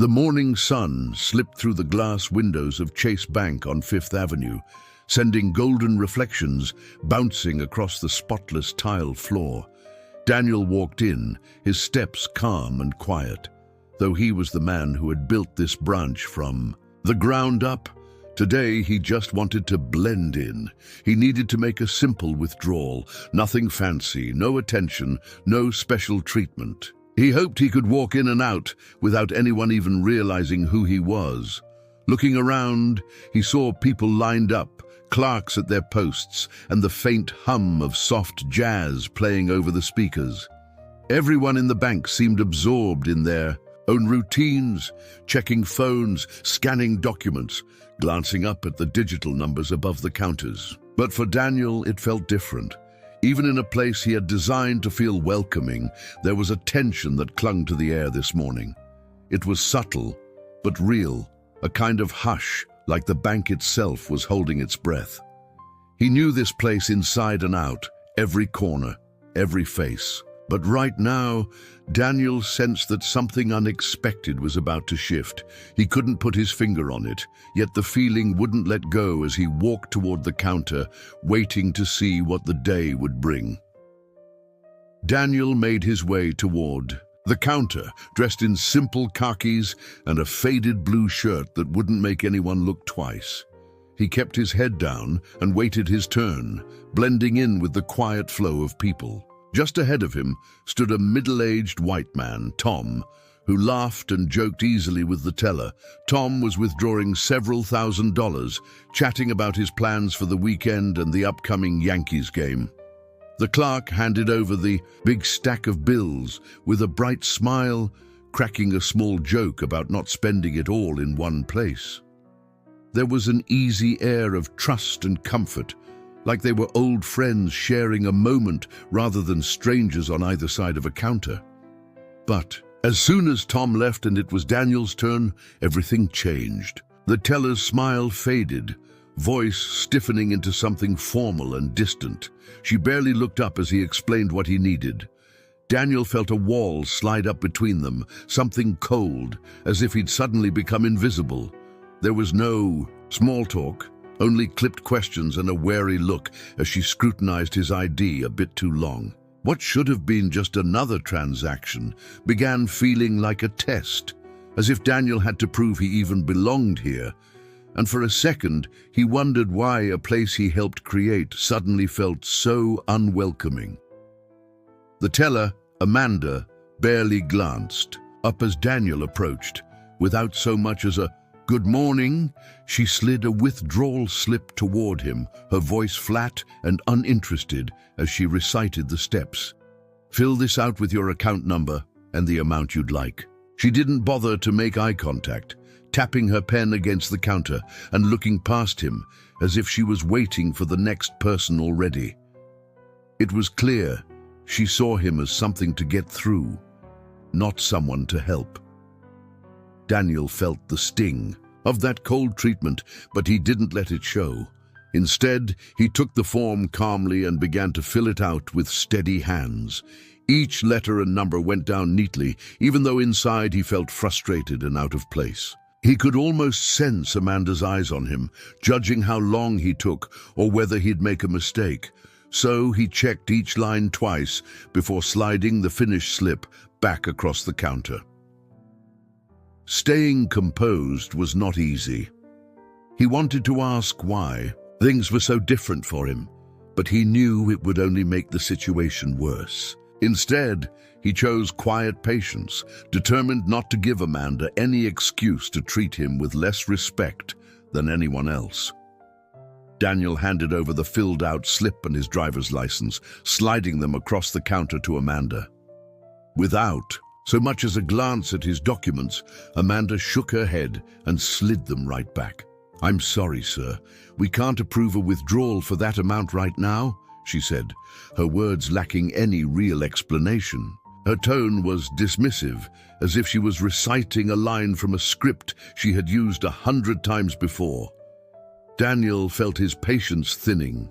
The morning sun slipped through the glass windows of Chase Bank on Fifth Avenue, sending golden reflections bouncing across the spotless tile floor. Daniel walked in, his steps calm and quiet. Though he was the man who had built this branch from the ground up, today he just wanted to blend in. He needed to make a simple withdrawal, nothing fancy, no attention, no special treatment. He hoped he could walk in and out without anyone even realizing who he was. Looking around, he saw people lined up, clerks at their posts, and the faint hum of soft jazz playing over the speakers. Everyone in the bank seemed absorbed in their own routines, checking phones, scanning documents, glancing up at the digital numbers above the counters. But for Daniel, it felt different. Even in a place he had designed to feel welcoming, there was a tension that clung to the air this morning. It was subtle, but real, a kind of hush, like the bank itself was holding its breath. He knew this place inside and out, every corner, every face. But right now, Daniel sensed that something unexpected was about to shift. He couldn't put his finger on it, yet the feeling wouldn't let go as he walked toward the counter, waiting to see what the day would bring. Daniel made his way toward the counter, dressed in simple khakis and a faded blue shirt that wouldn't make anyone look twice. He kept his head down and waited his turn, blending in with the quiet flow of people. Just ahead of him stood a middle-aged white man, Tom, who laughed and joked easily with the teller. Tom was withdrawing several $1,000s, chatting about his plans for the weekend and the upcoming Yankees game. The clerk handed over the big stack of bills with a bright smile, cracking a small joke about not spending it all in one place. There was an easy air of trust and comfort, like they were old friends sharing a moment rather than strangers on either side of a counter. But as soon as Tom left and it was Daniel's turn, everything changed. The teller's smile faded, voice stiffening into something formal and distant. She barely looked up as he explained what he needed. Daniel felt a wall slide up between them, something cold, as if he'd suddenly become invisible. There was no small talk, only clipped questions and a wary look as she scrutinized his ID a bit too long. What should have been just another transaction began feeling like a test, as if Daniel had to prove he even belonged here. And for a second, he wondered why a place he helped create suddenly felt so unwelcoming. The teller, Amanda, barely glanced up as Daniel approached. Without so much as a "Good morning," she slid a withdrawal slip toward him, her voice flat and uninterested as she recited the steps. "Fill this out with your account number and the amount you'd like." She didn't bother to make eye contact, tapping her pen against the counter and looking past him as if she was waiting for the next person already. It was clear she saw him as something to get through, not someone to help. Daniel felt the sting of that cold treatment, but he didn't let it show. Instead, he took the form calmly and began to fill it out with steady hands. Each letter and number went down neatly, even though inside he felt frustrated and out of place. He could almost sense Amanda's eyes on him, judging how long he took or whether he'd make a mistake. So he checked each line twice before sliding the finished slip back across the counter. Staying composed was not easy. He wanted to ask why things were so different for him, but he knew it would only make the situation worse. Instead, he chose quiet patience, determined not to give Amanda any excuse to treat him with less respect than anyone else. Daniel handed over the filled-out slip and his driver's license, sliding them across the counter to Amanda. Without so much as a glance at his documents, Amanda shook her head and slid them right back. "I'm sorry, sir. We can't approve a withdrawal for that amount right now," she said, her words lacking any real explanation. Her tone was dismissive, as if she was reciting a line from a script she had used 100 times before. Daniel felt his patience thinning.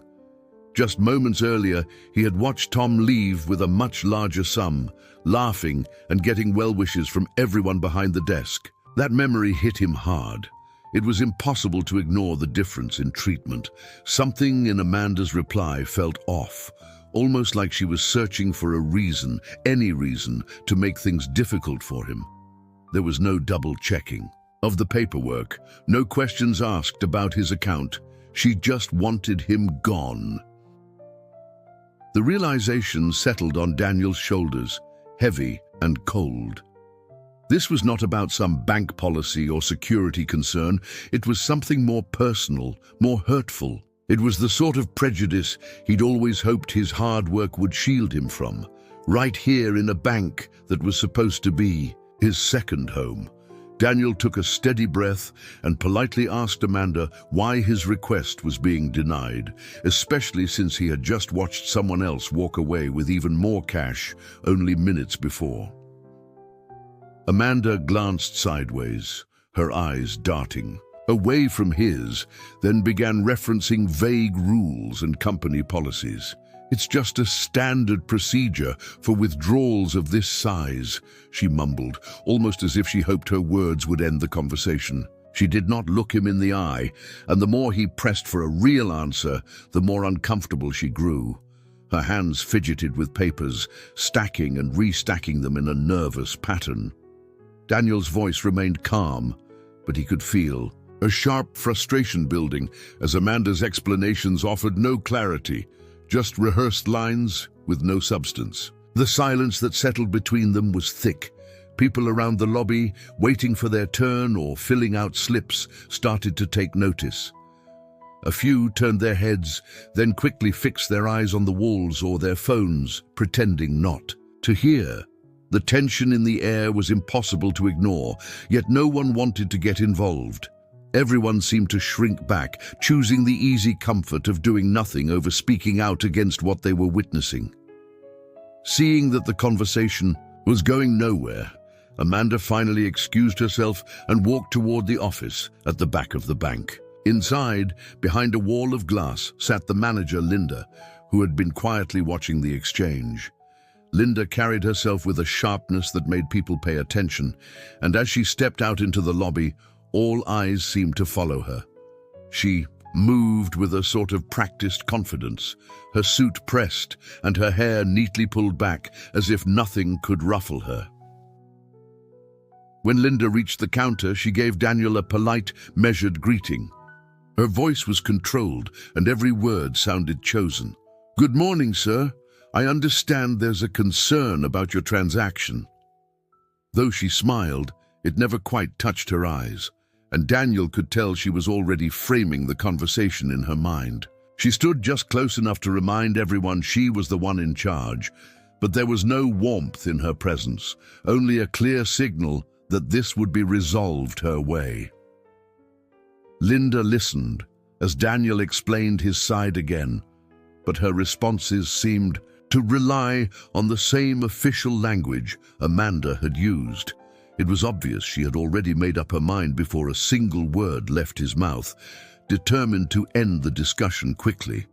Just moments earlier, he had watched Tom leave with a much larger sum, laughing and getting well wishes from everyone behind the desk. That memory hit him hard. It was impossible to ignore the difference in treatment. Something in Amanda's reply felt off, almost like she was searching for a reason, any reason, to make things difficult for him. There was no double-checking of the paperwork, no questions asked about his account. She just wanted him gone. The realization settled on Daniel's shoulders, heavy and cold. This was not about some bank policy or security concern. It was something more personal, more hurtful. It was the sort of prejudice he'd always hoped his hard work would shield him from, right here in a bank that was supposed to be his second home. Daniel took a steady breath and politely asked Amanda why his request was being denied, especially since he had just watched someone else walk away with even more cash only minutes before. Amanda glanced sideways, her eyes darting away from his, then began referencing vague rules and company policies. "It's just a standard procedure for withdrawals of this size," she mumbled, almost as if she hoped her words would end the conversation. She did not look him in the eye, and the more he pressed for a real answer, the more uncomfortable she grew. Her hands fidgeted with papers, stacking and restacking them in a nervous pattern. Daniel's voice remained calm, but he could feel a sharp frustration building as Amanda's explanations offered no clarity, just rehearsed lines with no substance. The silence that settled between them was thick. People around the lobby, waiting for their turn or filling out slips, started to take notice. A few turned their heads, then quickly fixed their eyes on the walls or their phones, pretending not to hear. The tension in the air was impossible to ignore, yet no one wanted to get involved. Everyone seemed to shrink back, choosing the easy comfort of doing nothing over speaking out against what they were witnessing. Seeing that the conversation was going nowhere, Amanda finally excused herself and walked toward the office at the back of the bank. Inside, behind a wall of glass, sat the manager, Linda, who had been quietly watching the exchange. Linda carried herself with a sharpness that made people pay attention, and as she stepped out into the lobby, all eyes seemed to follow her. She moved with a sort of practiced confidence, her suit pressed and her hair neatly pulled back as if nothing could ruffle her. When Linda reached the counter, she gave Daniel a polite, measured greeting. Her voice was controlled and every word sounded chosen. "Good morning, sir. I understand there's a concern about your transaction." Though she smiled, it never quite touched her eyes, and Daniel could tell she was already framing the conversation in her mind. She stood just close enough to remind everyone she was the one in charge, but there was no warmth in her presence, only a clear signal that this would be resolved her way. Linda listened as Daniel explained his side again, but her responses seemed to rely on the same official language Amanda had used. It was obvious she had already made up her mind before a single word left his mouth, determined to end the discussion quickly.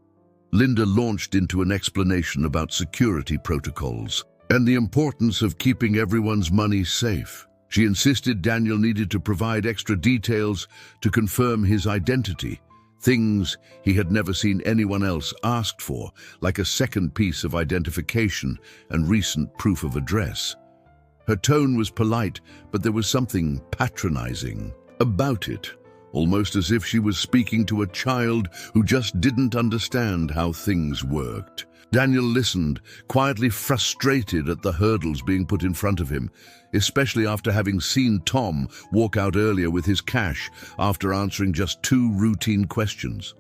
Linda launched into an explanation about security protocols and the importance of keeping everyone's money safe. She insisted Daniel needed to provide extra details to confirm his identity, things he had never seen anyone else asked for, like a second piece of identification and recent proof of address. Her tone was polite, but there was something patronizing about it, almost as if she was speaking to a child who just didn't understand how things worked. Daniel listened, quietly frustrated at the hurdles being put in front of him, especially after having seen Tom walk out earlier with his cash after answering just 2 routine questions.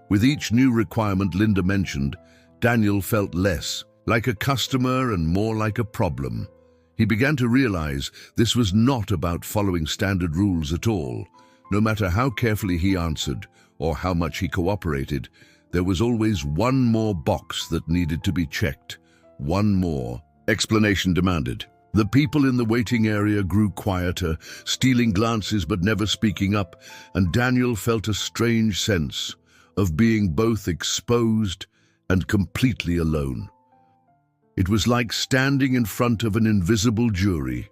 With each new requirement Linda mentioned, Daniel felt less like a customer and more like a problem. He began to realize this was not about following standard rules at all. No matter how carefully he answered or how much he cooperated, there was always one more box that needed to be checked. One more explanation demanded. The people in the waiting area grew quieter, stealing glances but never speaking up, and Daniel felt a strange sense of being both exposed and completely alone. It was like standing in front of an invisible jury,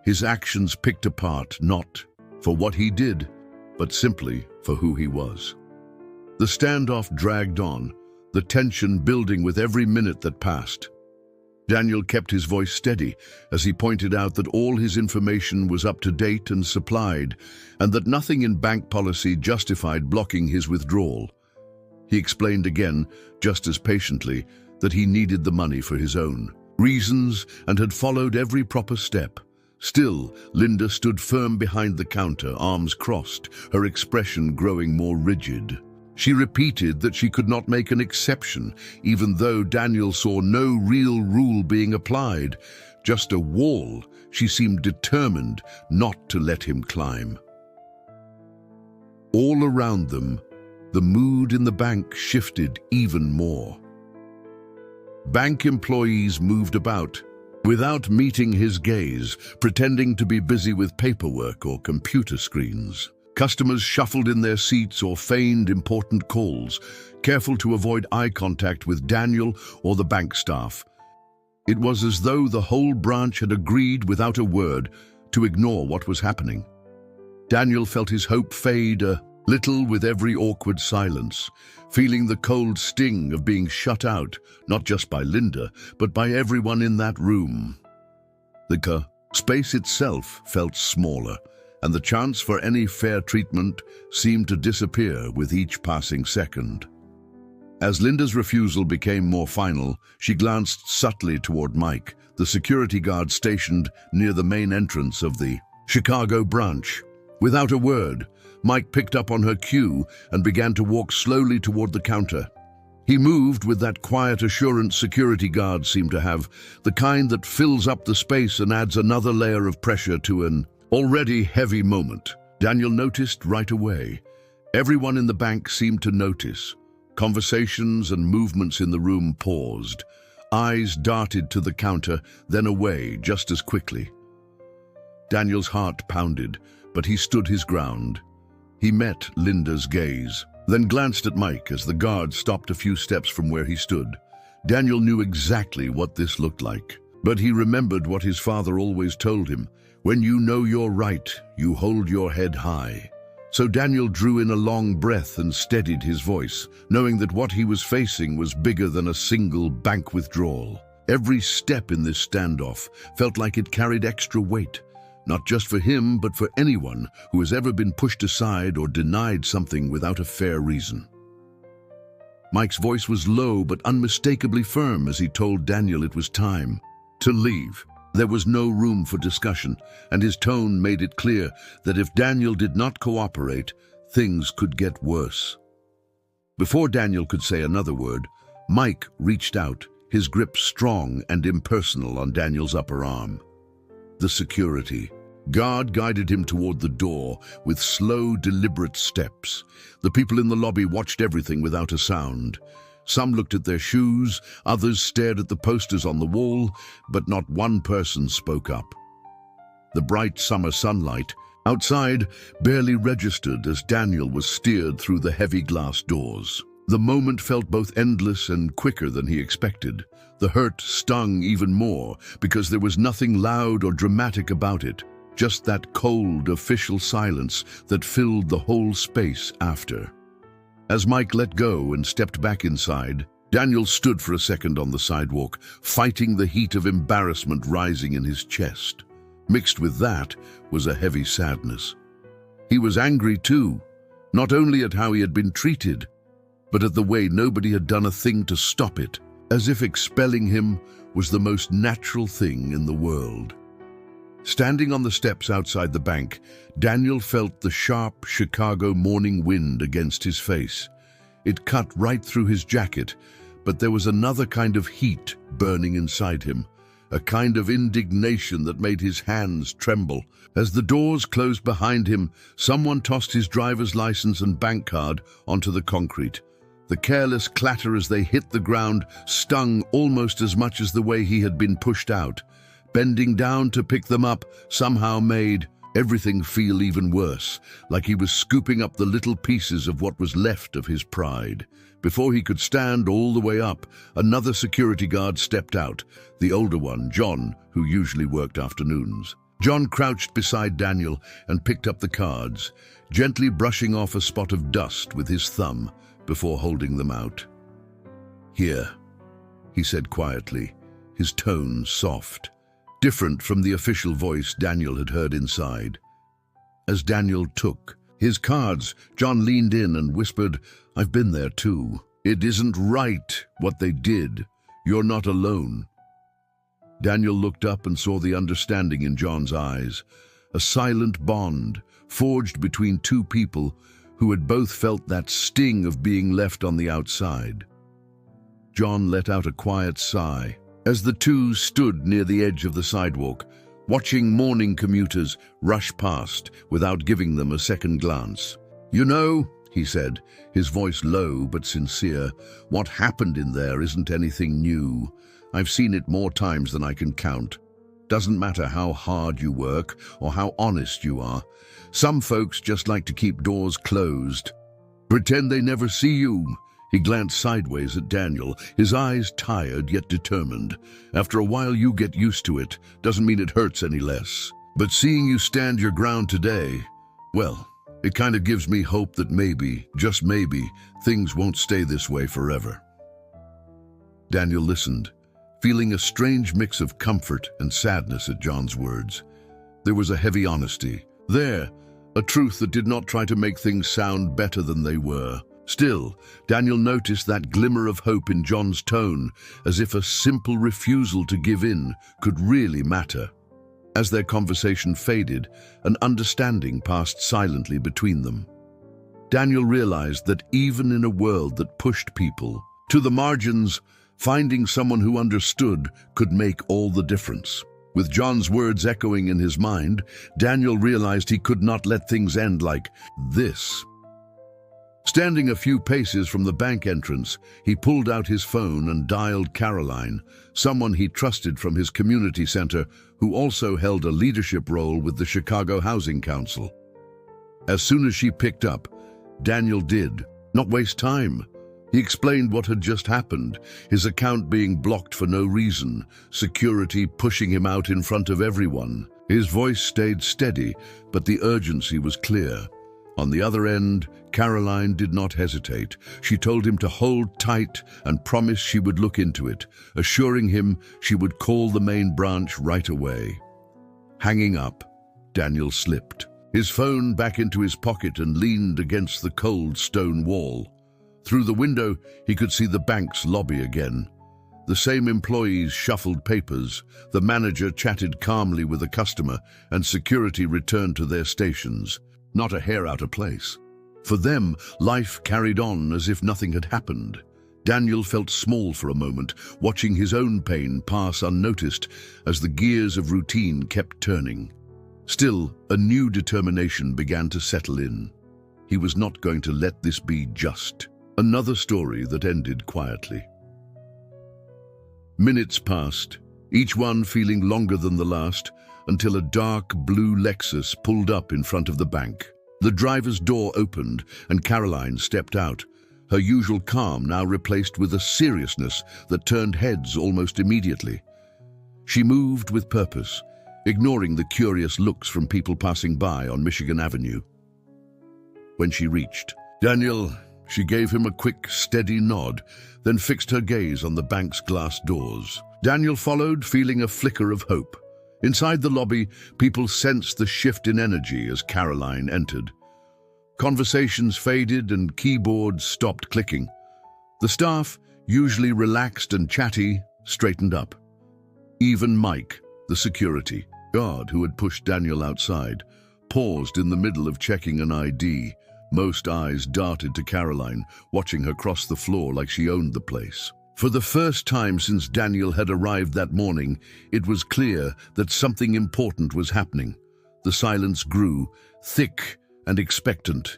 his actions picked apart not for what he did, but simply for who he was. The standoff dragged on, the tension building with every minute that passed. Daniel kept his voice steady as he pointed out that all his information was up to date and supplied, and that nothing in bank policy justified blocking his withdrawal. He explained again, just as patiently, that he needed the money for his own reasons and had followed every proper step. Still, Linda stood firm behind the counter, arms crossed, her expression growing more rigid. She repeated that she could not make an exception, even though Daniel saw no real rule being applied, just a wall she seemed determined not to let him climb. All around them, the mood in the bank shifted even more. Bank employees moved about, without meeting his gaze, pretending to be busy with paperwork or computer screens. Customers shuffled in their seats or feigned important calls, careful to avoid eye contact with Daniel or the bank staff. It was as though the whole branch had agreed without a word to ignore what was happening. Daniel felt his hope fade a little with every awkward silence, feeling the cold sting of being shut out, not just by Linda, but by everyone in that room. The space itself felt smaller, and the chance for any fair treatment seemed to disappear with each passing second. As Linda's refusal became more final, she glanced subtly toward Mike, the security guard stationed near the main entrance of the Chicago branch. Without a word, Mike picked up on her cue and began to walk slowly toward the counter. He moved with that quiet assurance security guards seem to have, the kind that fills up the space and adds another layer of pressure to an already heavy moment. Daniel noticed right away. Everyone in the bank seemed to notice. Conversations and movements in the room paused. Eyes darted to the counter, then away just as quickly. Daniel's heart pounded, but he stood his ground. He met Linda's gaze, then glanced at Mike as the guard stopped a few steps from where he stood. Daniel knew exactly what this looked like, but he remembered what his father always told him: when you know you're right, you hold your head high. So Daniel drew in a long breath and steadied his voice, knowing that what he was facing was bigger than a single bank withdrawal. Every step in this standoff felt like it carried extra weight, not just for him, but for anyone who has ever been pushed aside or denied something without a fair reason. Mike's voice was low but unmistakably firm as he told Daniel it was time to leave. There was no room for discussion, and his tone made it clear that if Daniel did not cooperate, things could get worse. Before Daniel could say another word, Mike reached out, his grip strong and impersonal on Daniel's upper arm. The security guard guided him toward the door with slow, deliberate steps. The people in the lobby watched everything without a sound. Some looked at their shoes, others stared at the posters on the wall, but not one person spoke up. The bright summer sunlight outside barely registered as Daniel was steered through the heavy glass doors. The moment felt both endless and quicker than he expected. The hurt stung even more because there was nothing loud or dramatic about it, just that cold, official silence that filled the whole space after. As Mike let go and stepped back inside, Daniel stood for a second on the sidewalk, fighting the heat of embarrassment rising in his chest. Mixed with that was a heavy sadness. He was angry too, not only at how he had been treated, but at the way nobody had done a thing to stop it, as if expelling him was the most natural thing in the world. Standing on the steps outside the bank, Daniel felt the sharp Chicago morning wind against his face. It cut right through his jacket, but there was another kind of heat burning inside him, a kind of indignation that made his hands tremble. As the doors closed behind him, someone tossed his driver's license and bank card onto the concrete. The careless clatter as they hit the ground stung almost as much as the way he had been pushed out. Bending down to pick them up somehow made everything feel even worse, like he was scooping up the little pieces of what was left of his pride. Before he could stand all the way up, another security guard stepped out, the older one, John, who usually worked afternoons. John crouched beside Daniel and picked up the cards, gently brushing off a spot of dust with his thumb before holding them out. "Here," he said quietly, his tone soft, different from the official voice Daniel had heard inside. As Daniel took his cards, John leaned in and whispered, "I've been there too. It isn't right what they did. You're not alone." Daniel looked up and saw the understanding in John's eyes, a silent bond forged between two people who had both felt that sting of being left on the outside. John let out a quiet sigh as the two stood near the edge of the sidewalk, watching morning commuters rush past without giving them a second glance. "You know," he said, his voice low but sincere, "what happened in there isn't anything new. I've seen it more times than I can count. Doesn't matter how hard you work or how honest you are. Some folks just like to keep doors closed. Pretend they never see you." He glanced sideways at Daniel, his eyes tired yet determined. "After a while you get used to it. Doesn't mean it hurts any less. But seeing you stand your ground today, well, it kind of gives me hope that maybe, just maybe, things won't stay this way forever." Daniel listened, feeling a strange mix of comfort and sadness at John's words. There was a heavy honesty there, a truth that did not try to make things sound better than they were. Still, Daniel noticed that glimmer of hope in John's tone, as if a simple refusal to give in could really matter. As their conversation faded, an understanding passed silently between them. Daniel realized that even in a world that pushed people to the margins, finding someone who understood could make all the difference. With John's words echoing in his mind, Daniel realized he could not let things end like this. Standing a few paces from the bank entrance, he pulled out his phone and dialed Caroline, someone he trusted from his community center, who also held a leadership role with the Chicago Housing Council. As soon as she picked up, Daniel did not waste time. He explained what had just happened, his account being blocked for no reason, security pushing him out in front of everyone. His voice stayed steady, but the urgency was clear. On the other end, Caroline did not hesitate. She told him to hold tight and promised she would look into it, assuring him she would call the main branch right away. Hanging up, Daniel slipped his phone back into his pocket and leaned against the cold stone wall. Through the window, he could see the bank's lobby again. The same employees shuffled papers, the manager chatted calmly with a customer, and security returned to their stations. Not a hair out of place. For them, life carried on as if nothing had happened. Daniel felt small for a moment, watching his own pain pass unnoticed as the gears of routine kept turning. Still, a new determination began to settle in. He was not going to let this be just another story that ended quietly. Minutes passed, each one feeling longer than the last, until a dark blue Lexus pulled up in front of the bank. The driver's door opened and Caroline stepped out, her usual calm now replaced with a seriousness that turned heads almost immediately. She moved with purpose, ignoring the curious looks from people passing by on Michigan Avenue. When she reached Daniel, she gave him a quick, steady nod, then fixed her gaze on the bank's glass doors. Daniel followed, feeling a flicker of hope. Inside the lobby, people sensed the shift in energy as Caroline entered. Conversations faded and keyboards stopped clicking. The staff, usually relaxed and chatty, straightened up. Even Mike, the security guard who had pushed Daniel outside, paused in the middle of checking an ID. Most eyes darted to Caroline, watching her cross the floor like she owned the place. For the first time since Daniel had arrived that morning, it was clear that something important was happening. The silence grew, thick and expectant.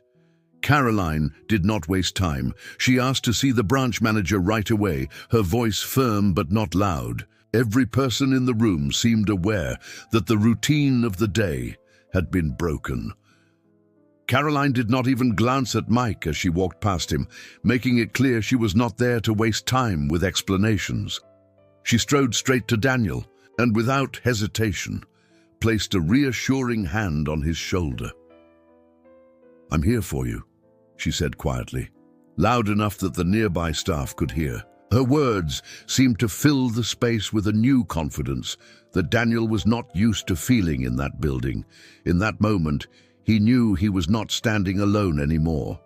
Caroline did not waste time. She asked to see the branch manager right away, her voice firm but not loud. Every person in the room seemed aware that the routine of the day had been broken. Caroline did not even glance at Mike as she walked past him, making it clear she was not there to waste time with explanations. She strode straight to Daniel, and without hesitation, placed a reassuring hand on his shoulder. "I'm here for you," she said quietly, loud enough that the nearby staff could hear. Her words seemed to fill the space with a new confidence that Daniel was not used to feeling in that building. In that moment, he knew he was not standing alone anymore.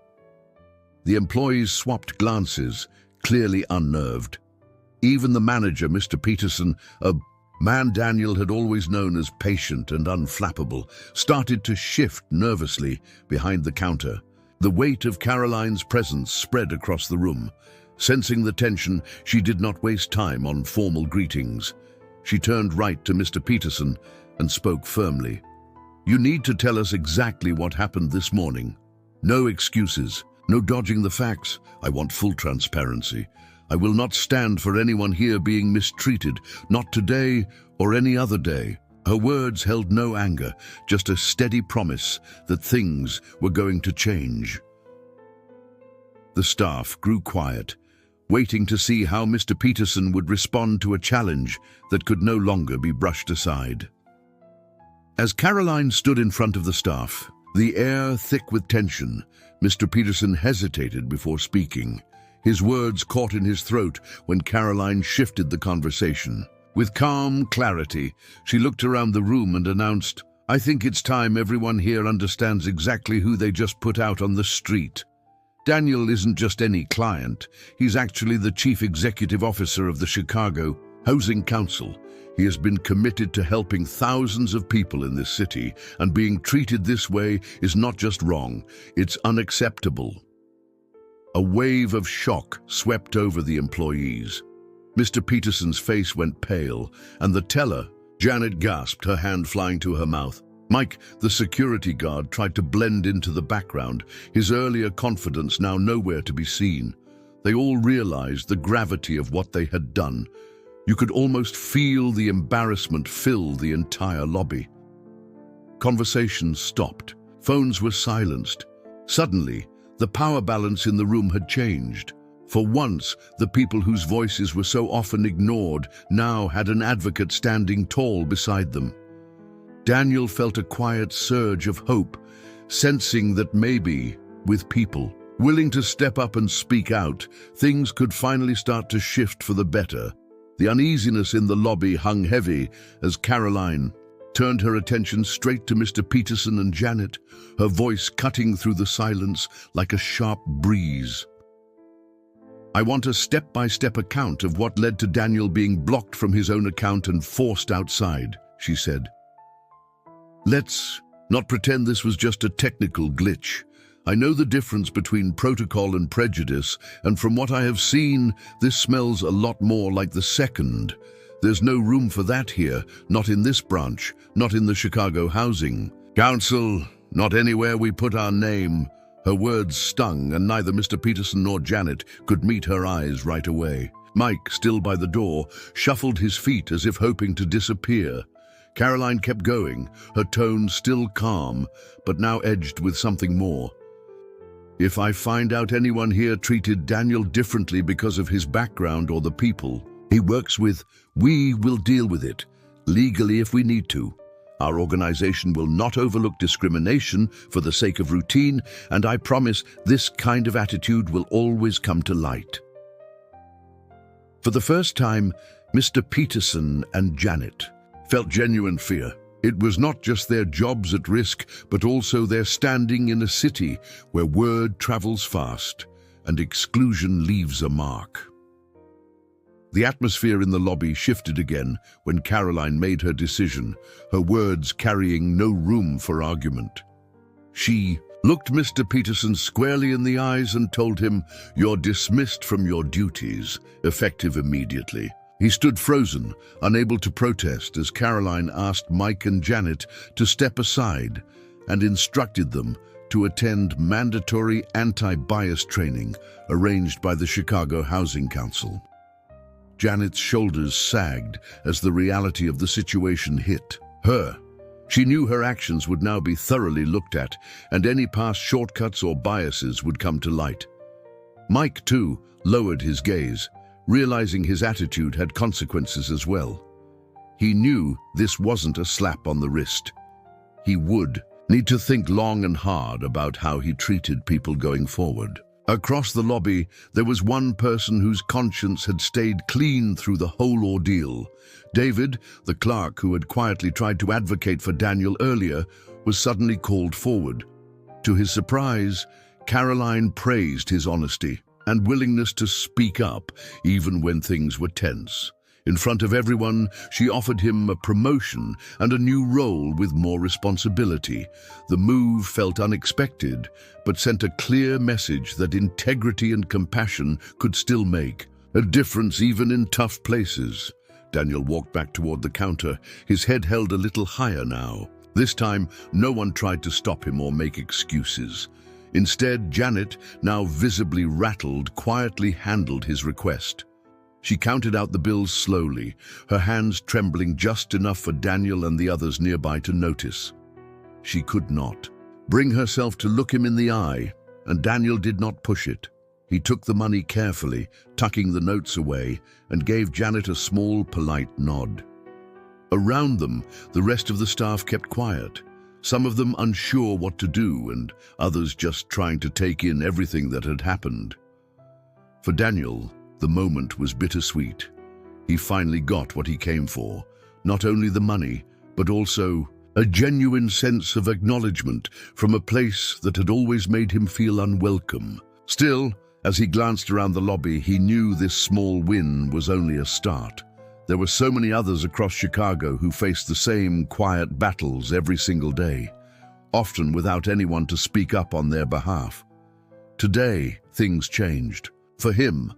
The employees swapped glances, clearly unnerved. Even the manager, Mr. Peterson, a man Daniel had always known as patient and unflappable, started to shift nervously behind the counter. The weight of Caroline's presence spread across the room. Sensing the tension, she did not waste time on formal greetings. She turned right to Mr. Peterson and spoke firmly. "You need to tell us exactly what happened this morning. No excuses, no dodging the facts. I want full transparency. I will not stand for anyone here being mistreated, not today or any other day." Her words held no anger, just a steady promise that things were going to change. The staff grew quiet, waiting to see how Mr. Peterson would respond to a challenge that could no longer be brushed aside. As Caroline stood in front of the staff, the air thick with tension, Mr. Peterson hesitated before speaking. His words caught in his throat when Caroline shifted the conversation. With calm clarity, she looked around the room and announced, "I think it's time everyone here understands exactly who they just put out on the street. Daniel isn't just any client. He's actually the chief executive officer of the Chicago Housing Council. He has been committed to helping thousands of people in this city, and being treated this way is not just wrong, it's unacceptable." A wave of shock swept over the employees. Mr. Peterson's face went pale, and the teller, Janet, gasped, her hand flying to her mouth. Mike, the security guard, tried to blend into the background, his earlier confidence now nowhere to be seen. They all realized the gravity of what they had done. You could almost feel the embarrassment fill the entire lobby. Conversations stopped. Phones were silenced. Suddenly, the power balance in the room had changed. For once, the people whose voices were so often ignored now had an advocate standing tall beside them. Daniel felt a quiet surge of hope, sensing that maybe, with people willing to step up and speak out, things could finally start to shift for the better. The uneasiness in the lobby hung heavy as Caroline turned her attention straight to Mr. Peterson and Janet, her voice cutting through the silence like a sharp breeze. "I want a step-by-step account of what led to Daniel being blocked from his own account and forced outside," she said. "Let's not pretend this was just a technical glitch. I know the difference between protocol and prejudice, and from what I have seen, this smells a lot more like the second. There's no room for that here, not in this branch, not in the Chicago Housing Council, not anywhere we put our name." Her words stung, and neither Mr. Peterson nor Janet could meet her eyes right away. Mike, still by the door, shuffled his feet as if hoping to disappear. Caroline kept going, her tone still calm, but now edged with something more. "If I find out anyone here treated Daniel differently because of his background or the people he works with, we will deal with it, legally if we need to. Our organization will not overlook discrimination for the sake of routine, and I promise this kind of attitude will always come to light." For the first time, Mr. Peterson and Janet felt genuine fear. It was not just their jobs at risk, but also their standing in a city where word travels fast and exclusion leaves a mark. The atmosphere in the lobby shifted again when Caroline made her decision, her words carrying no room for argument. She looked Mr. Peterson squarely in the eyes and told him, "You're dismissed from your duties, effective immediately." He stood frozen, unable to protest, as Caroline asked Mike and Janet to step aside and instructed them to attend mandatory anti-bias training arranged by the Chicago Housing Council. Janet's shoulders sagged as the reality of the situation hit her. She knew her actions would now be thoroughly looked at, and any past shortcuts or biases would come to light. Mike, too, lowered his gaze, realizing his attitude had consequences as well. He knew this wasn't a slap on the wrist. He would need to think long and hard about how he treated people going forward. Across the lobby, there was one person whose conscience had stayed clean through the whole ordeal. David, the clerk who had quietly tried to advocate for Daniel earlier, was suddenly called forward. To his surprise, Caroline praised his honesty and willingness to speak up even when things were tense. In front of everyone, she offered him a promotion and a new role with more responsibility. The move felt unexpected, but sent a clear message that integrity and compassion could still make a difference even in tough places. Daniel walked back toward the counter, his head held a little higher now. This time, no one tried to stop him or make excuses. Instead, Janet, now visibly rattled, quietly handled his request. She counted out the bills slowly, her hands trembling just enough for Daniel and the others nearby to notice. She could not bring herself to look him in the eye, and Daniel did not push it. He took the money carefully, tucking the notes away, and gave Janet a small, polite nod. Around them, the rest of the staff kept quiet, some of them unsure what to do and others just trying to take in everything that had happened. For Daniel, the moment was bittersweet. He finally got what he came for, not only the money, but also a genuine sense of acknowledgement from a place that had always made him feel unwelcome. Still, as he glanced around the lobby, he knew this small win was only a start. There were so many others across Chicago who faced the same quiet battles every single day, often without anyone to speak up on their behalf. Today, things changed. For him,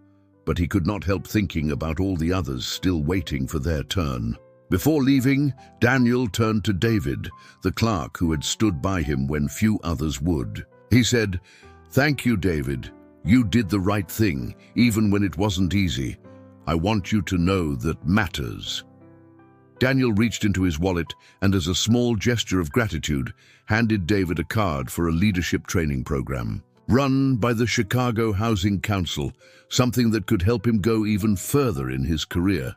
but he could not help thinking about all the others still waiting for their turn. Before leaving, Daniel turned to David, the clerk who had stood by him when few others would. He said, "Thank you, David. You did the right thing, even when it wasn't easy. I want you to know that matters." Daniel reached into his wallet and, as a small gesture of gratitude, handed David a card for a leadership training program run by the Chicago Housing Council, something that could help him go even further in his career.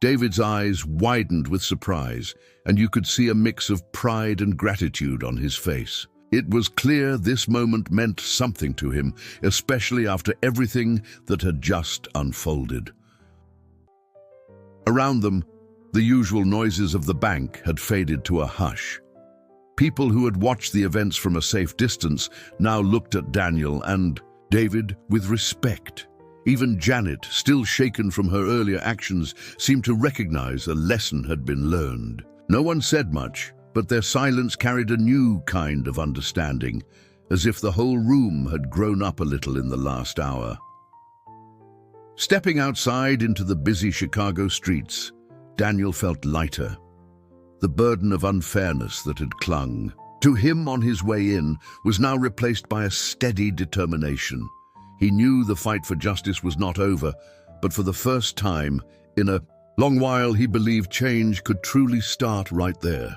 David's eyes widened with surprise, and you could see a mix of pride and gratitude on his face. It was clear this moment meant something to him, especially after everything that had just unfolded. Around them, the usual noises of the bank had faded to a hush. People who had watched the events from a safe distance now looked at Daniel and David with respect. Even Janet, still shaken from her earlier actions, seemed to recognize a lesson had been learned. No one said much, but their silence carried a new kind of understanding, as if the whole room had grown up a little in the last hour. Stepping outside into the busy Chicago streets, Daniel felt lighter. The burden of unfairness that had clung to him on his way in was now replaced by a steady determination. He knew the fight for justice was not over, but for the first time in a long while he believed change could truly start right there.